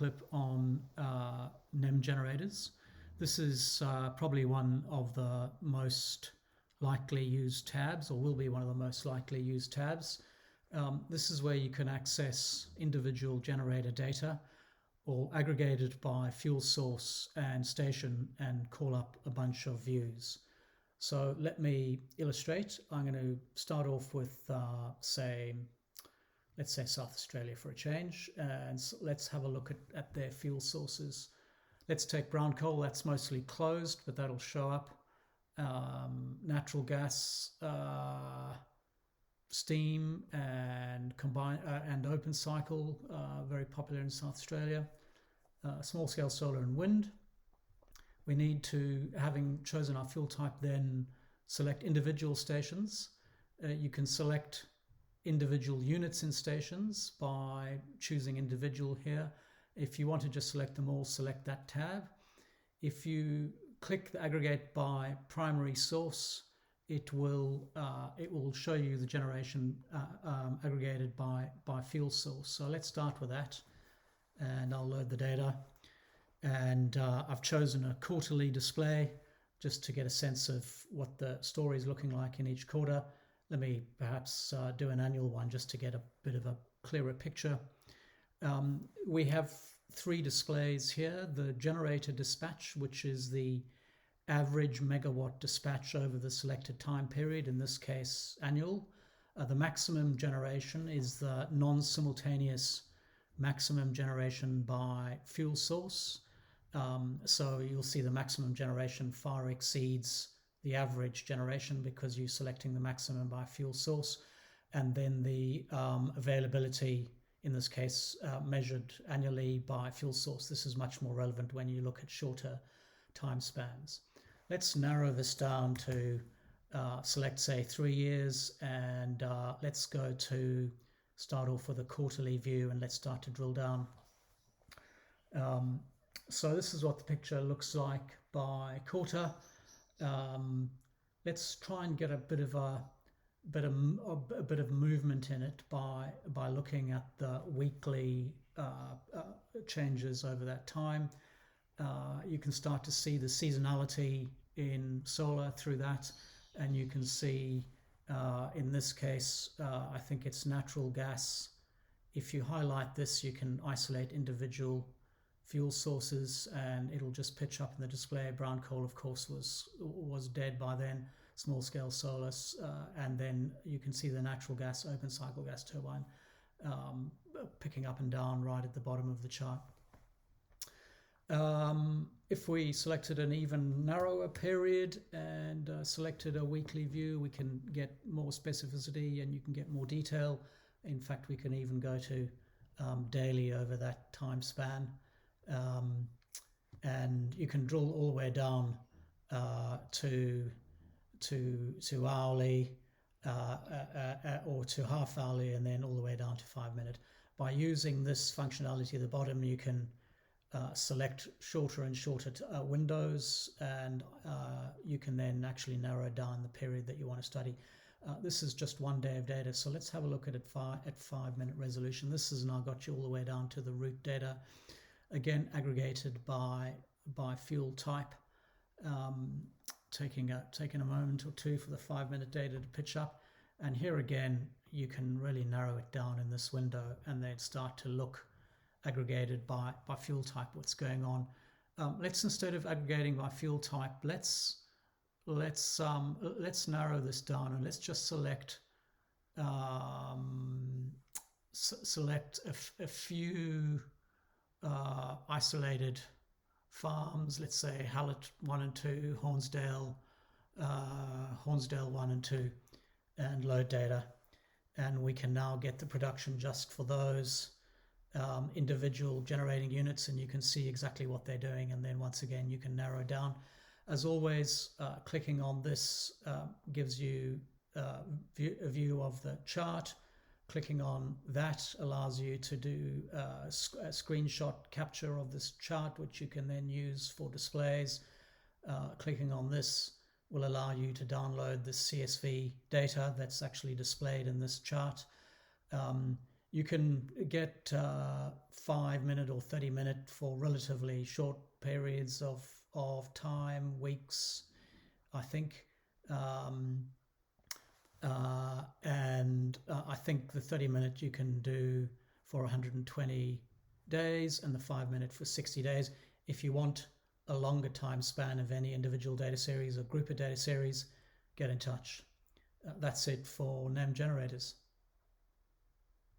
clip on NEM generators. This is probably one of the most likely used tabs, or will be one of the most likely used tabs. This is where you can access individual generator data, or aggregated by fuel source and station, and call up a bunch of views. So let me illustrate. I'm going to start off with, let's say South Australia for a change, and let's have a look at their fuel sources. Let's take brown coal. That's mostly closed, but that'll show up. Natural gas, steam, and and open cycle, very popular in South Australia. Small scale solar and wind. We need to, having chosen our fuel type, then select individual stations. You can select individual units in stations by choosing individual here. If you want to just select them all, select that tab. If you click the aggregate by primary source, it will show you the generation aggregated by fuel source. So let's start with that, and I'll load the data. And I've chosen a quarterly display just to get a sense of what the story is looking like in each quarter. Let me perhaps do an annual one just to get a bit of a clearer picture. We have three displays here. The generator dispatch, which is the average megawatt dispatch over the selected time period, in this case annual. The maximum generation is the non-simultaneous maximum generation by fuel source. So you'll see the maximum generation far exceeds the average generation because you're selecting the maximum by fuel source. And then the availability, in this case, measured annually by fuel source. This is much more relevant when you look at shorter time spans. Let's narrow this down to select, say, 3 years, and let's go to start off with a quarterly view, and let's start to drill down. So this is what the picture looks like by quarter. Let's try and get a bit of movement in it by looking at the weekly changes over that time. You can start to see the seasonality in solar through that, and you can see in this case I think it's natural gas. If you highlight this, you can isolate individual fuel sources and it'll just pitch up in the display. Brown coal, of course, was dead by then. Small scale solar, and then you can see the natural gas, open cycle gas turbine picking up and down right at the bottom of the chart. If we selected an even narrower period and selected a weekly view, we can get more specificity and you can get more detail. In fact, we can even go to daily over that time span. And you can drill all the way down to hourly or to half hourly, and then all the way down to 5 minute. By using this functionality at the bottom, you can select shorter and shorter windows, and you can then actually narrow down the period that you want to study. This is just 1 day of data, so let's have a look at it at 5 minute resolution. This has now got you all the way down to the root data, again aggregated by fuel type, taking a moment or two for the 5 minute data to pitch up. And here again you can really narrow it down in this window and then start to look aggregated by fuel type what's going on. Let's, instead of aggregating by fuel type, let's narrow this down, and let's just select a few isolated farms. Let's say Hallett 1 and 2, Hornsdale 1 and 2, and load data. And we can now get the production just for those individual generating units, and you can see exactly what they're doing. And then once again you can narrow down. As always, clicking on this gives you a view of the chart. Clicking on that allows you to do a screenshot capture of this chart, which you can then use for displays. Clicking on this will allow you to download the CSV data that's actually displayed in this chart. You can get 5 minute or 30 minute for relatively short periods of time, weeks, I think. I think the 30 minute you can do for 120 days and the 5 minute for 60 days. If you want a longer time span of any individual data series or group of data series, get in touch. That's it for NEM Generators.